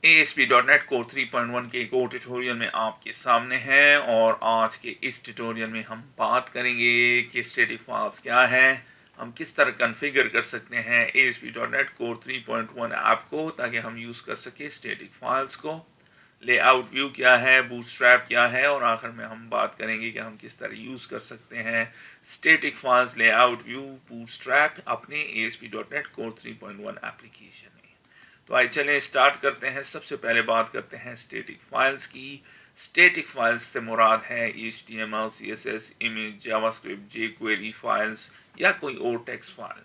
ASP.NET Core 3.1 के एक और ट्यूटोरियल में आपके सामने हैं और आज के इस ट्यूटोरियल में हम बात करेंगे कि स्टैटिक फाइल्स क्या है, हम किस तरह कॉन्फ़िगर कर सकते हैं ASP.NET Core 3.1 ऐप को ताकि हम यूज़ कर सके स्टैटिक फाइल्स को, लेआउट व्यू क्या है, बूटस्ट्रैप क्या है और आखिर में हम बात करेंगे कि हम किस तरह यूज़ कर सकते हैं static files, layout view, bootstrap अपने ASP.NET Core 3.1 एप्लीकेशन में। तो आइए चलें स्टार्ट करते हैं। सबसे पहले बात करते हैं स्टैटिक फाइल्स की। स्टैटिक फाइल्स से मुराद है HTML, CSS, image, JavaScript, jQuery files या कोई और टेक्स्ट फाइल।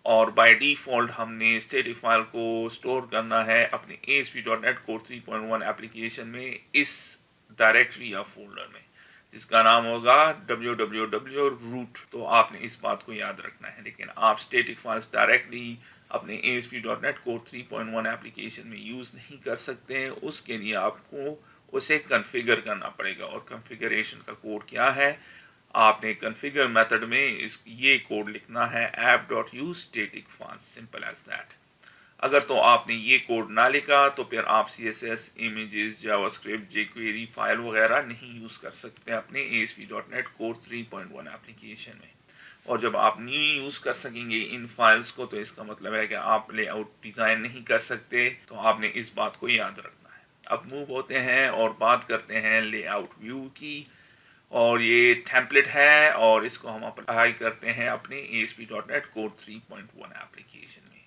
और बाय डिफ़ॉल्ट हमने स्टैटिक फाइल को स्टोर करना है अपने ASP.NET Core 3.1 एप्लीकेशन में इस डायरेक्टरी या फोल्डर में जिसका नाम होगा www.root। तो आपने इस बात को याद रखना है। लेकिन आप स्टैटिक फाइल्स डायरेक्टली अपने ASP.NET Core 3.1 एप्लीकेशन में यूज़ नहीं कर सकते हैं। उसके लिए आपको उसे कॉन्फ़िगर करना पड़ेगा और कॉन्फ़िगरेशन का कोड क्या है, आपने कॉन्फ़िगर मेथड में ये कोड लिखना है app.use static files, simple as that. अगर तो आपने ये कोड ना लिखा तो फिर आप CSS, images, JavaScript, jQuery file वगैरह नहीं यूज़ कर सकते अपने ASP.NET Core 3.1 एप्लीकेशन में। और जब आप नहीं यूज़ कर सकेंगे इन फाइल्स को तो इसका मतलब है कि आप लेआउट डिज़ाइन नहीं कर सकते। तो आपने इस बात को याद रखना है। अब मूव होते हैं और बात करते हैं लेआउट व्यू की। और ये टेम्पलेट है और इसको हम अप्लाई करते हैं अपने ASP.NET Core 3.1 एप्लीकेशन में।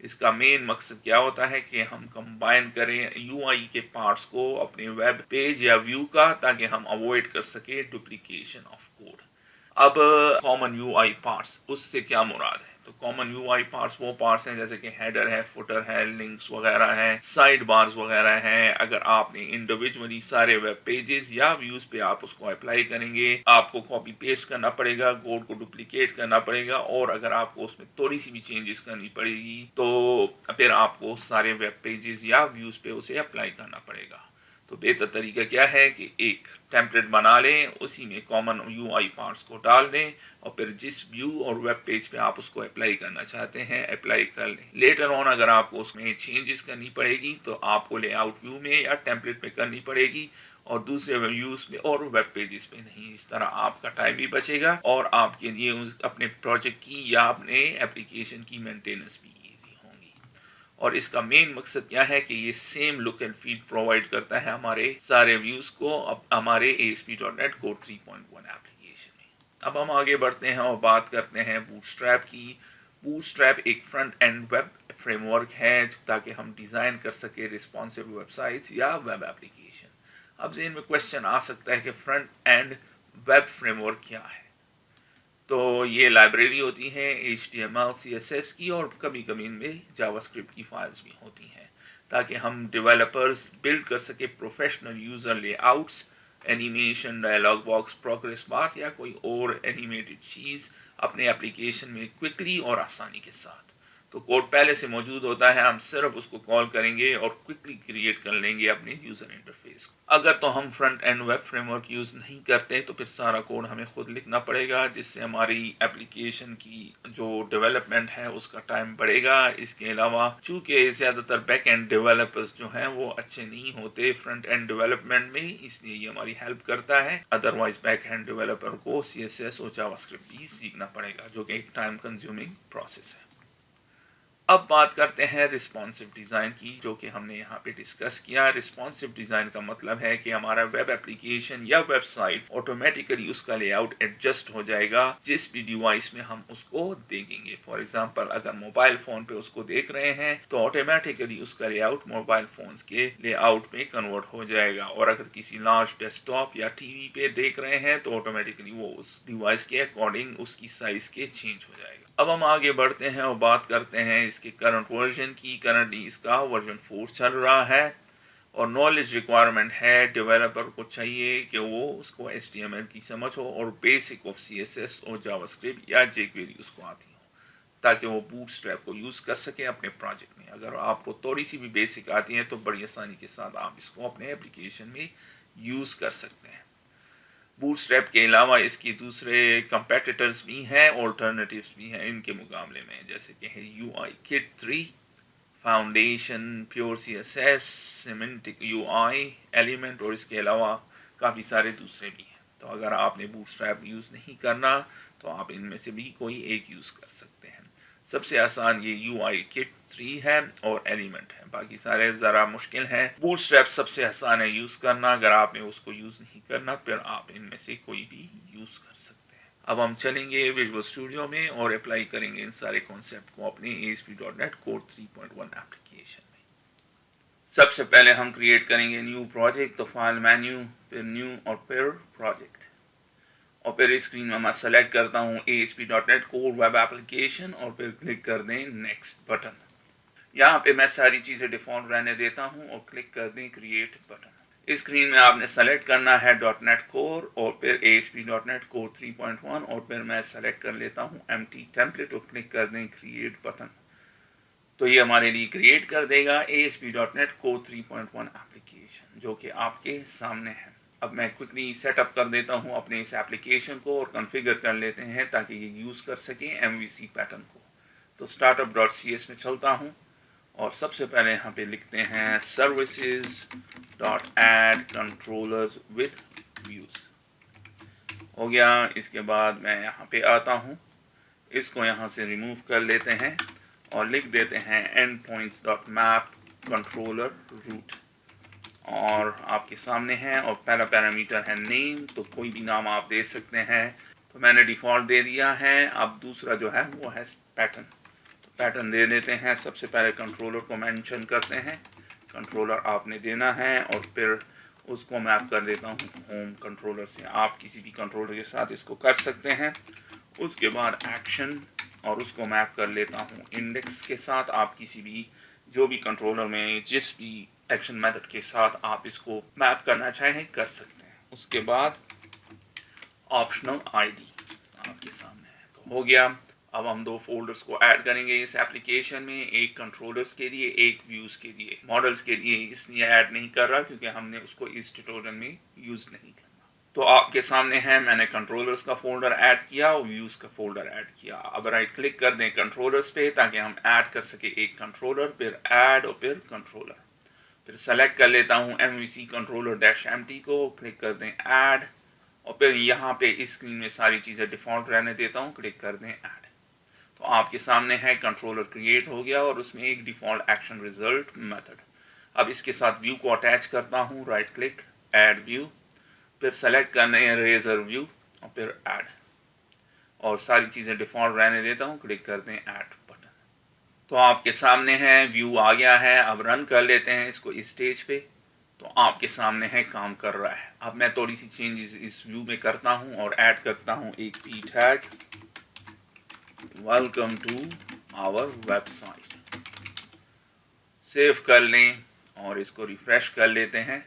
इसका मेन मकसद क्या होता है कि हम कंबाइन करें UI के पार्ट्स को अपने वेब पेज या व्यू का ताकि हम अवॉइड कर सके डुप्लीकेशन ऑफ कोड। अब कॉमन UI पार्ट्स, उससे क्या मुराद है? तो कॉमन UI पार्ट्स वो पार्ट्स हैं जैसे कि हेडर है, फुटर है, लिंक्स वगैरह हैं, साइड बार्स वगैरह हैं। अगर आपने इंडिविजुअली सारे वेब पेजेस या व्यूज पे आप उसको अप्लाई करेंगे, आपको कॉपी पेस्ट करना पड़ेगा, कोड को डुप्लीकेट करना पड़ेगा और अगर आपको उसमें थोड़ी सी भी चेंजेस करनी पड़ेगी तो फिर आपको सारे वेब पेजेस या व्यूज पे उसे अप्लाई करना पड़ेगा। तो बेहतर तरीका क्या है कि एक टेम्पलेट बना लें, उसी में कॉमन UI पार्ट्स को डाल दें और फिर जिस व्यू और वेब पेज पे आप उसको अप्लाई करना चाहते हैं अप्लाई कर लें। लेटर ऑन अगर आपको उसमें चेंजेस करनी पड़ेगी तो आपको लेआउट व्यू में या टेम्पलेट पे करनी पड़ेगी और दूसरे व्यूज में और वेब पेजेस पे नहीं। इस तरह आपका टाइम भी बचेगा और आपके लिए अपने प्रोजेक्ट की या अपने एप्लीकेशन की मेंटेनेंस भी ईजी होगी। और इसका मेन मकसद क्या है कि ये same look and feel provide करता है हमारे सारे व्यूज को अब हमारे ASP.NET Core 3.1 एप्लीकेशन में। अब हम आगे बढ़ते हैं और बात करते हैं बूटस्ट्रैप की। बूटस्ट्रैप एक फ्रंट एंड वेब फ्रेमवर्क है ताकि हम डिज़ाइन कर सके रिस्पॉन्सिव वेबसाइट्स या वेब एप्लीकेशन। अब ज़हन में क्वेश्चन आ सकता है कि फ्रंट एंड वेब फ्रेमवर्क क्या है? तो ये लाइब्रेरी होती हैं HTML, CSS की और कभी कभी इनमें जावास्क्रिप्ट की फाइल्स भी होती हैं ताकि हम डेवलपर्स बिल्ड कर सके professional user layouts, animation, dialog box, progress bar या कोई और एनिमेटेड चीज़ अपने एप्लीकेशन में क्विकली और आसानी के साथ। तो कोड पहले से मौजूद होता है, हम सिर्फ उसको कॉल करेंगे और क्विकली क्रिएट कर लेंगे अपने यूज़र इंटरफेस को। अगर तो हम front end web framework use नहीं करते तो फिर सारा कोड हमें खुद लिखना पड़ेगा जिससे हमारी एप्लीकेशन की जो डेवलपमेंट है उसका टाइम बढ़ेगा। इसके अलावा चूँकि ज़्यादातर बैक एंड डेवलपर्स जो हैं वो अच्छे नहीं होते फ्रंट एंड डेवलपमेंट में, इसलिए ये हमारी हेल्प करता है। अदरवाइज बैक एंड डेवलपर को CSS और जावास्क्रिप्ट भी सीखना पड़ेगा जो कि एक टाइम कंज्यूमिंग प्रोसेस है। अब बात करते हैं रिस्पॉन्सिव डिज़ाइन की जो कि हमने यहाँ पे डिस्कस किया। रिस्पॉन्सिव डिज़ाइन का मतलब है कि हमारा वेब एप्लीकेशन या वेबसाइट ऑटोमेटिकली उसका लेआउट एडजस्ट हो जाएगा जिस भी डिवाइस में हम उसको देखेंगे। फॉर एग्जांपल अगर मोबाइल फ़ोन पे उसको देख रहे हैं तो ऑटोमेटिकली उसका लेआउट मोबाइल फ़ोन्स के लेआउट में कन्वर्ट हो जाएगा और अगर किसी लार्ज डेस्कटॉप या टीवी पे देख रहे हैं तो ऑटोमेटिकली वो उस डिवाइस के अकॉर्डिंग उसकी साइज़ के चेंज हो जाएगा। अब हम आगे बढ़ते हैं और बात करते हैं इसके करंट वर्जन की। करंटली इसका वर्जन 4 चल रहा है और नॉलेज रिक्वायरमेंट है डेवलपर को चाहिए कि वो उसको HTML की समझ हो और बेसिक ऑफ CSS और जावास्क्रिप्ट या jQuery उसको आती हो ताकि वो बूटस्ट्रैप को यूज़ कर सके अपने प्रोजेक्ट में। अगर आपको थोड़ी सी भी बेसिक आती है तो बड़ी आसानी के साथ आप इसको अपने एप्लीकेशन में यूज़ कर सकते हैं। बूटस्ट्रैप के अलावा इसकी दूसरे कंपेटिटर्स भी हैं, ऑल्टरनेटिव्स भी हैं इनके मुकाबले में, जैसे कि है UI Kit 3, foundation, pure CSS, semantic UI, element और इसके अलावा काफ़ी सारे दूसरे भी हैं। तो अगर आपने बूटस्ट्रैप यूज़ नहीं करना तो आप इनमें से भी कोई एक यूज़ कर सकते हैं। सबसे आसान ये UI किट 3 है और एलिमेंट है, बाकी सारे ज़रा मुश्किल हैं। बूटस्ट्रैप सबसे आसान है यूज़ करना, अगर आपने उसको यूज़ नहीं करना फिर आप इनमें से कोई भी यूज़ कर सकते हैं। अब हम चलेंगे विजुअल स्टूडियो में और अप्लाई करेंगे इन सारे कॉन्सेप्ट को अपने ASP.NET Core 3.1 एप्लीकेशन में। सबसे पहले हम क्रिएट करेंगे न्यू प्रोजेक्ट, तो फाइल मेन्यू, फिर न्यू और फिर प्रोजेक्ट, और फिर स्क्रीन में मैं सेलेक्ट करता हूँ ASP.NET Core वेब एप्लीकेशन और फिर क्लिक कर दें नेक्स्ट बटन। यहाँ पे मैं सारी चीज़ें डिफ़ॉल्ट रहने देता हूँ और क्लिक कर दें क्रिएट बटन। इस स्क्रीन में आपने सेलेक्ट करना है .NET Core और फिर ASP.NET Core 3.1 और फिर मैं सेलेक्ट कर लेता हूँ एम्प्टी टेम्पलेट और क्लिक कर दें क्रिएट बटन। तो ये हमारे लिए क्रिएट कर देगा ASP.NET Core 3.1 एप्लीकेशन जो कि आपके सामने है। अब मैं क्विकली सेटअप कर देता हूँ अपने इस एप्लीकेशन को और कॉन्फ़िगर कर लेते हैं ताकि ये यूज़ कर सकें MVC पैटर्न को। तो startup.cs में चलता हूँ और सबसे पहले यहाँ पे लिखते हैं services.add controllers with views। हो गया। इसके बाद मैं यहाँ पे आता हूँ, इसको यहाँ से रिमूव कर लेते हैं और लिख देते हैं endpoints.map controller root, और आपके सामने है। और पहला पैरामीटर है नेम, तो कोई भी नाम आप दे सकते हैं, तो मैंने डिफ़ॉल्ट दे दिया है। अब दूसरा जो है वो है पैटर्न, तो पैटर्न दे देते हैं। सबसे पहले कंट्रोलर को मेंशन करते हैं, कंट्रोलर आपने देना है और फिर उसको मैप कर देता हूँ होम कंट्रोलर से। आप किसी भी कंट्रोलर के साथ इसको कर सकते हैं। उसके बाद एक्शन, और उसको मैप कर लेता हूँ इंडेक्स के साथ। आप किसी भी जो भी कंट्रोलर में जिस भी एक्शन मेथड के साथ आप इसको मैप करना चाहें कर सकते हैं। उसके बाद ऑप्शनल आईडी आपके सामने है, तो हो गया। अब हम दो फोल्डर्स को ऐड करेंगे इस एप्लीकेशन में, एक कंट्रोलर्स के लिए, एक व्यूज़ के लिए। मॉडल्स के लिए इसलिए ऐड नहीं कर रहा क्योंकि हमने उसको इस ट्यूटोरियल में यूज़ नहीं करना। तो आपके सामने है, मैंने कंट्रोलर्स का फोल्डर ऐड किया और व्यूज़ का फोल्डर ऐड किया। अब राइट क्लिक कर दें कंट्रोलर्स पे ताकि हम ऐड कर सके एक कंट्रोलर, फिर ऐड और फिर कंट्रोलर। फिर सेलेक्ट कर लेता हूँ MVC कंट्रोलर -empty को, क्लिक कर दें ऐड, और फिर यहाँ पे इस स्क्रीन में सारी चीज़ें डिफ़ॉल्ट रहने देता हूँ, क्लिक कर दें ऐड। तो आपके सामने है कंट्रोलर क्रिएट हो गया और उसमें एक डिफ़ॉल्ट एक्शन रिजल्ट मेथड। अब इसके साथ व्यू को अटैच करता हूँ, राइट क्लिक, ऐड व्यू, फिर सेलेक्ट करना है रेजर व्यू और फिर ऐड, और सारी चीज़ें डिफ़ॉल्ट रहने देता हूँ, क्लिक कर दें ऐड बटन। तो आपके सामने है, व्यू आ गया है। अब रन कर लेते हैं इसको इस स्टेज पे, तो आपके सामने है काम कर रहा है। अब मैं थोड़ी सी चेंजेस इस व्यू में करता हूँ और ऐड करता हूँ एक p tag, welcome to our website. Save कर लें और इसको रिफ्रेश कर लेते हैं।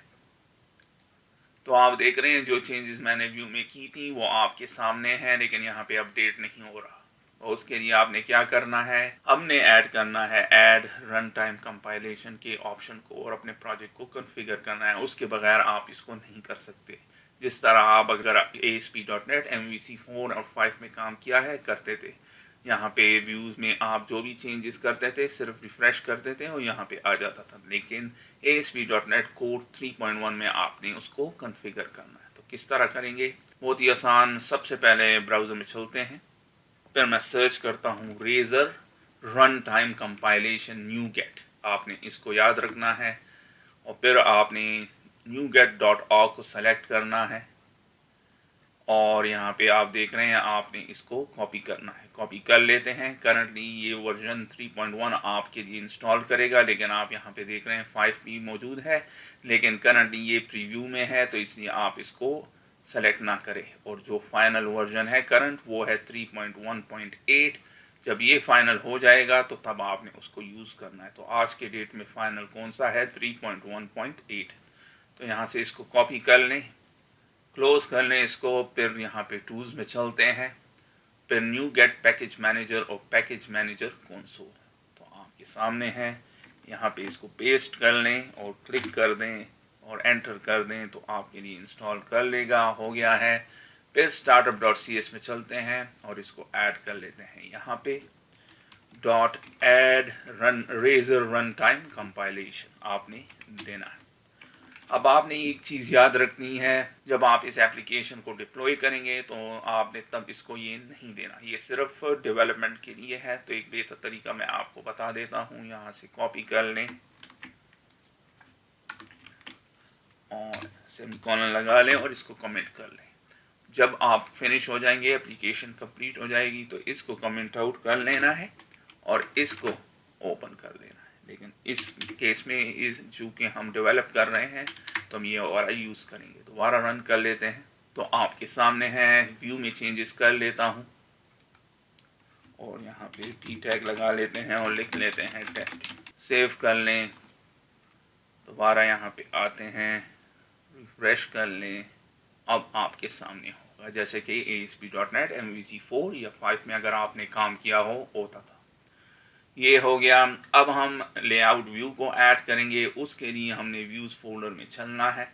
तो आप देख रहे हैं जो चेंजेस मैंने व्यू में की थी वो आपके सामने हैं, लेकिन यहाँ पे अपडेट नहीं हो रहा। और उसके लिए आपने क्या करना है, हमने ऐड करना है ऐड रन टाइम कंपाइलेशन के ऑप्शन को और अपने प्रोजेक्ट को कॉन्फ़िगर करना है। उसके बगैर आप इसको नहीं कर सकते। जिस तरह आप अगर ASP.NET MVC 4 और 5 में काम किया है करते थे, यहाँ पे व्यूज़ में आप जो भी चेंजेस करते थे सिर्फ रिफ़्रेश करते थे और यहाँ पे आ जाता था। लेकिन ASP.NET Core 3.1 में आपने उसको कॉन्फ़िगर करना है। तो किस तरह करेंगे, बहुत ही आसान। सबसे पहले ब्राउज़र में चलते हैं, फिर मैं सर्च करता हूँ Razor run time compilation NuGet, आपने इसको याद रखना है। और फिर आपने NuGet.org को सेलेक्ट करना है और यहाँ पे आप देख रहे हैं आपने इसको कॉपी करना है। कॉपी कर लेते हैं। करंटली ये वर्जन 3.1 आपके लिए इंस्टॉल करेगा, लेकिन आप यहाँ पे देख रहे हैं 5 भी मौजूद है, लेकिन करंटली ये प्रीव्यू में है, तो इसलिए आप इसको सेलेक्ट ना करें। और जो फाइनल वर्जन है करंट वो है 3.1.8। जब ये फाइनल हो जाएगा तो तब आपने उसको यूज़ करना है। तो आज के डेट में फाइनल कौन सा है, 3.1.8। तो यहाँ से इसको कॉपी कर लें, क्लोज कर लें इसको, फिर यहाँ पे टूल्स में चलते हैं, फिर NuGet पैकेज मैनेजर और पैकेज मैनेजर कंसोल। तो आपके सामने है, यहाँ पे इसको पेस्ट कर लें और क्लिक कर दें और एंटर कर दें तो आपके लिए इंस्टॉल कर लेगा। हो गया है। फिर startup.cs में चलते हैं और इसको ऐड कर लेते हैं यहाँ पे। Dot add run Razor run time compilation आपने देना है। अब आपने एक चीज़ याद रखनी है, जब आप इस एप्लीकेशन को डिप्लॉय करेंगे तो आपने तब इसको ये नहीं देना, ये सिर्फ डेवलपमेंट के लिए है। तो एक बेहतर तरीका मैं आपको बता देता हूँ, यहाँ से कॉपी कर लें और सेमीकोलन लगा लें और इसको कमेंट कर लें। जब आप फिनिश हो जाएंगे, एप्लीकेशन कंप्लीट हो जाएगी, तो इसको कमेंट आउट कर लेना है और इसको ओपन कर लेना है। लेकिन इस केस में चूँकि हम डेवलप कर रहे हैं तो हम ये वाला यूज़ करेंगे। दोबारा रन कर लेते हैं तो आपके सामने है, व्यू में चेंजेस कर लेता हूँ और यहाँ पे टी टैग लगा लेते हैं और लिख लेते हैं टेस्टिंग। सेव कर लें, दोबारा यहाँ पे आते हैं, रिफ्रेश कर लें। अब आपके सामने होगा जैसे कि ASP.NET MVC 4 या 5 में अगर आपने काम किया होता था। ये हो गया। अब हम लेआउट व्यू को ऐड करेंगे, उसके लिए हमने व्यूज़ फोल्डर में चलना है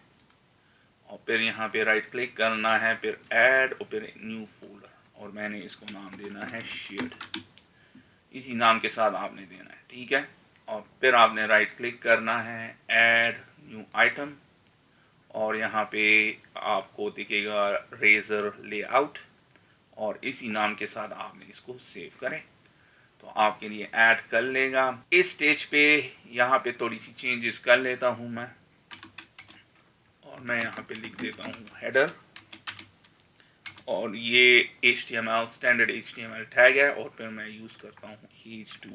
और फिर यहाँ पे राइट क्लिक करना है, फिर ऐड और फिर न्यू फोल्डर, और मैंने इसको नाम देना है शेयर्ड। इसी नाम के साथ आपने देना है, ठीक है। और फिर आपने राइट क्लिक करना है, ऐड न्यू आइटम, और यहाँ पे आपको दिखेगा रेजर लेआउट, और इसी नाम के साथ आपने इसको सेव करें तो आपके लिए ऐड कर लेगा। इस स्टेज पे यहाँ पे थोड़ी सी चेंजेस कर लेता हूँ मैं, और मैं यहाँ पे लिख देता हूँ हेडर, और ये HTML स्टैंडर्ड HTML टैग है, और फिर मैं यूज़ करता हूँ h2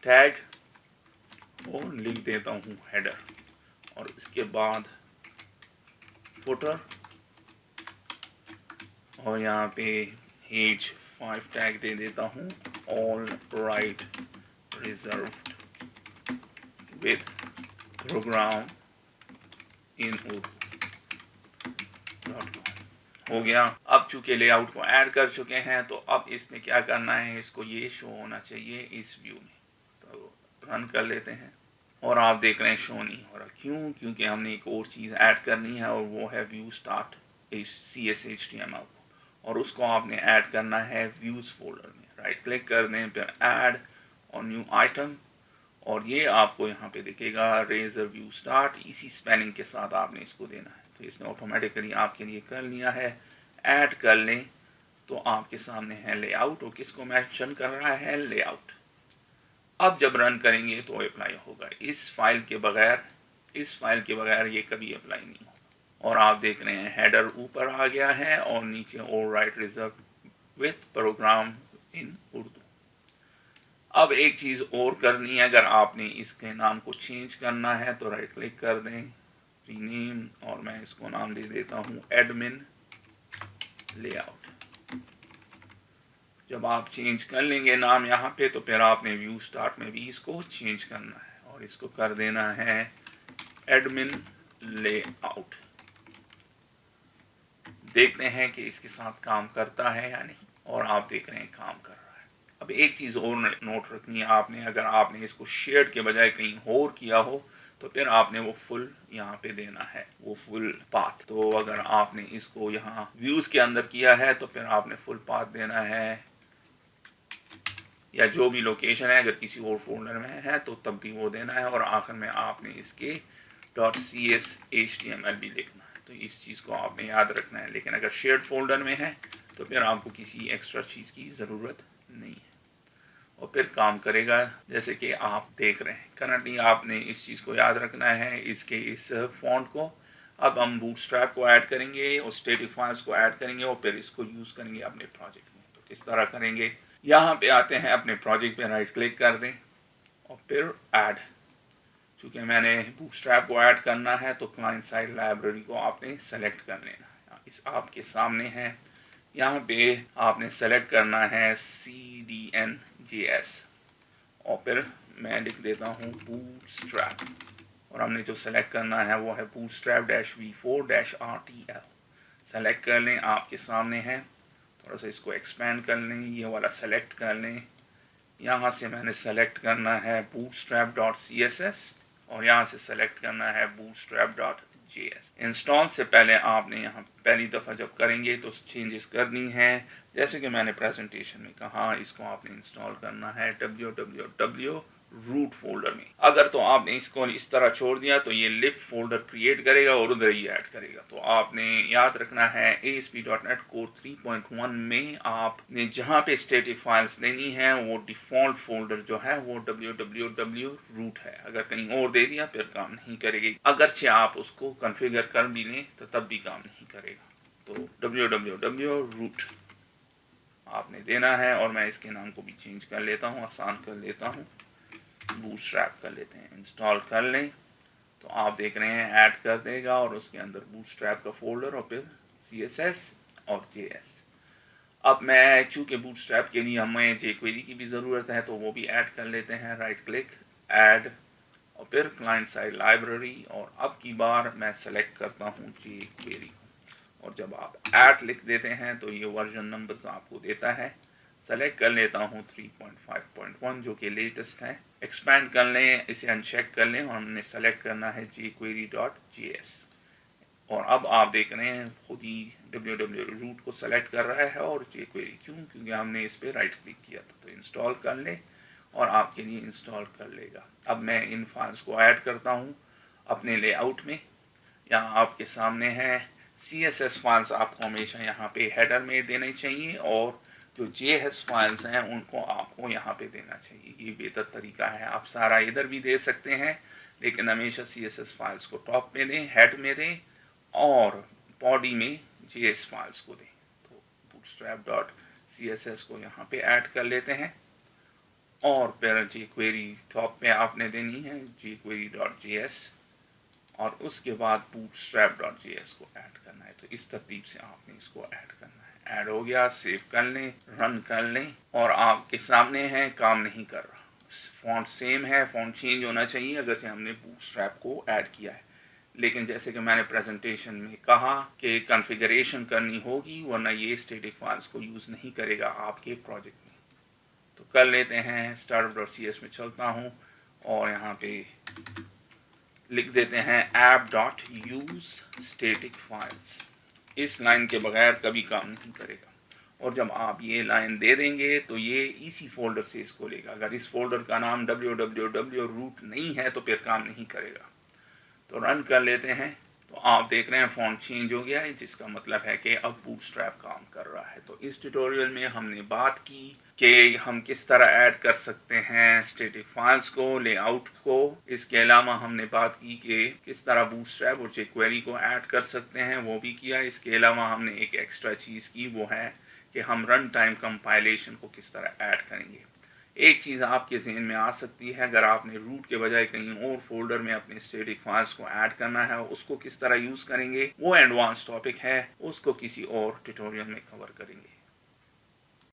टैग और लिख देता हूँ हेडर, और इसके बाद फुटर, और यहाँ पे h5 टैग दे देता हूँ, all right reserved with program in Urdu हो गया। अब चूंकि लेआउट को ऐड कर चुके हैं तो अब इसने क्या करना है, इसको ये शो होना चाहिए इस व्यू में। तो रन कर लेते हैं और आप देख रहे हैं शो नहीं हो रहा। क्यों? क्योंकि हमने एक और चीज़ ऐड करनी है और वो है व्यू स्टार्ट CSHTML को, और उसको आपने ऐड करना है व्यूज़ फोल्डर में। राइट क्लिक कर दें, फिर ऐड और न्यू आइटम, और ये आपको यहाँ पे दिखेगा रेजर व्यू स्टार्ट, इसी स्पेलिंग के साथ आपने इसको देना है। तो इसने ऑटोमेटिकली आपके लिए कर लिया है। ऐड कर लें तो आपके सामने है लेआउट, और किसको मेंशन कर रहा है, लेआउट। अब जब रन करेंगे तो अप्लाई होगा। इस फाइल के बगैर ये कभी अप्लाई नहीं होगा। और आप देख रहे हैं हेडर ऊपर आ गया है और नीचे all right reserve with program in Urdu. अब एक चीज़ और करनी है, अगर आपने इसके नाम को चेंज करना है तो राइट क्लिक कर दें, रीनेम, और मैं इसको नाम दे देता हूँ एडमिन लेआउट। जब आप चेंज कर लेंगे नाम यहाँ पे, तो फिर आपने व्यू स्टार्ट में भी इसको चेंज करना है और इसको कर देना है एडमिन लेआउट। देखते हैं कि इसके साथ काम करता है या नहीं, और आप देख रहे हैं काम कर रहा है। अब एक चीज़ और नोट रखनी है आपने, अगर आपने इसको शेयर्ड के बजाय कहीं और किया हो तो फिर आपने वो फुल यहाँ पे देना है, वो फुल पाथ। तो अगर आपने इसको यहाँ व्यूज़ के अंदर किया है तो फिर आपने फुल पाथ देना है, या जो भी लोकेशन है, अगर किसी और फोल्डर में है तो तब भी वो देना है, और आखिर में आपने इसके .cshtml भी लिखना है। तो इस चीज़ को आपने याद रखना है। लेकिन अगर शेयर्ड फोल्डर में है तो फिर आपको किसी एक्स्ट्रा चीज़ की ज़रूरत नहीं है, और फिर काम करेगा जैसे कि आप देख रहे हैं। करंटली आपने इस चीज़ को याद रखना है, इसके इस फॉन्ट को। अब हम बूटस्ट्रैप को ऐड करेंगे और स्टैटिक फाइल्स को ऐड करेंगे और फिर इसको यूज़ करेंगे अपने प्रोजेक्ट में। तो किस तरह करेंगे, यहाँ पे आते हैं, अपने प्रोजेक्ट पे राइट क्लिक कर दें और फिर ऐड। चूँकि मैंने बूटस्ट्रैप को ऐड करना है तो क्लाइंट साइड लाइब्रेरी को आपने सेलेक्ट कर लेना है। इस आपके सामने है, यहाँ पे आपने सेलेक्ट करना है CDNJS, और फिर मैं लिख देता हूँ बूटस्ट्रैप, और हमने जो सेलेक्ट करना है वो है bootstrap-v4-RTL। सेलेक्ट कर लें, आपके सामने है। थोड़ा सा इसको एक्सपेंड कर लें, ये वाला सेलेक्ट कर लें। यहाँ से मैंने सेलेक्ट करना है bootstrap.css, और यहाँ से सेलेक्ट करना है bootstrap.js। www.root.js। इंस्टॉल से पहले आपने यहाँ पहली दफ़ा जब करेंगे तो चेंजेस करनी है, जैसे कि मैंने प्रेजेंटेशन में कहा, इसको आपने इंस्टॉल करना है www रूट फोल्डर में। अगर तो आपने इसको इस तरह छोड़ दिया तो ये लिफ्ट फोल्डर क्रिएट करेगा और उधर ही ऐड करेगा। तो आपने याद रखना है ASP.NET Core 3.1 में आपने जहाँ पे स्टैटिक फाइल्स लेनी है वो डिफ़ॉल्ट फोल्डर जो है वो www रूट है। अगर कहीं और दे दिया फिर काम नहीं करेगी, अगरचे आप उसको कॉन्फ़िगर कर भी लें तो तब भी काम नहीं करेगा। तो www रूट आपने देना है, और मैं इसके नाम को भी चेंज कर लेता हूँ, आसान कर लेता हूँ, बूटस्ट्रैप कर लेते हैं। इंस्टॉल कर लें तो आप देख रहे हैं ऐड कर देगा और उसके अंदर बूटस्ट्रैप का फोल्डर और फिर CSS और JS। अब मैं चूँकि बूटस्ट्रैप के लिए हमें jQuery की भी ज़रूरत है तो वो भी ऐड कर लेते हैं। राइट क्लिक, ऐड, और फिर क्लाइंट साइड लाइब्रेरी, और अब की बार मैं सेलेक्ट करता हूँ jQuery को। और जब आप ऐड लिख देते हैं तो ये वर्जन नंबर्स आपको देता है। सेलेक्ट कर लेता हूँ 3.5.1 जो कि लेटेस्ट है। एक्सपैंड कर लें, इसे अनचेक कर लें, और हमने सेलेक्ट करना है jQuery.js। और अब आप देख रहे हैं खुद ही www रूट को सेलेक्ट कर रहा है और jQuery, क्योंकि हमने इस पर राइट क्लिक किया था। तो इंस्टॉल कर लें और आपके लिए इंस्टॉल कर लेगा। अब मैं इन फाइल्स को ऐड करता हूँ अपने लेआउट में। यहाँ आपके सामने है CSS फाइल्स आपको हमेशा यहाँ पे हेडर में देनी चाहिए, और जो JS फाइल्स हैं उनको आपको यहाँ पे देना चाहिए। ये बेहतर तरीका है। आप सारा इधर भी दे सकते हैं, लेकिन हमेशा CSS फाइल्स को टॉप में दें, हेड में दें, और बॉडी में JS फाइल्स को दें। तो bootstrap.css को यहाँ पे ऐड कर लेते हैं, और फिर jQuery टॉप में आपने देनी है jQuery.js, और उसके बाद bootstrap.js को ऐड करना है। तो इस तरतीब से आपने इसको ऐड करना है। ऐड हो गया, सेव कर लें, रन कर लें, और आपके सामने है काम नहीं कर रहा। फॉन्ट सेम है, फॉन्ट चेंज होना चाहिए अगरचे हमने bootstrap को ऐड किया है, लेकिन जैसे कि मैंने प्रेजेंटेशन में कहा कि कॉन्फ़िगरेशन करनी होगी, वरना ये स्टैटिक फाइल्स को यूज़ नहीं करेगा आपके प्रोजेक्ट में। तो कर लेते हैं, startup.cs में चलता हूँ और यहाँ पे लिख देते हैं app.useStaticFiles। इस लाइन के बगैर कभी काम नहीं करेगा, और जब आप ये लाइन दे देंगे तो ये इसी फोल्डर से इसको लेगा। अगर इस फोल्डर का नाम www रूट नहीं है तो फिर काम नहीं करेगा। तो रन कर लेते हैं, तो आप देख रहे हैं फॉन्ट चेंज हो गया है, जिसका मतलब है कि अब बूटस्ट्रैप काम कर रहा है। तो इस ट्यूटोरियल में हमने बात की कि हम किस तरह ऐड कर सकते हैं स्टैटिक फाइल्स को, लेआउट को। इसके अलावा हमने बात की कि किस तरह बूटस्ट्रैप और jQuery को ऐड कर सकते हैं, वो भी किया। इसके अलावा हमने एक एक्स्ट्रा चीज़ की, वो है कि हम रन टाइम कंपाइलेशन को किस तरह ऐड करेंगे। एक चीज़ आपके जहन में आ सकती है, अगर आपने रूट के बजाय कहीं और फोल्डर में अपने स्टैटिक फाइल्स को ऐड करना है, उसको किस तरह यूज़ करेंगे, वो एडवांस टॉपिक है, उसको किसी और ट्यूटोरियल में कवर करेंगे।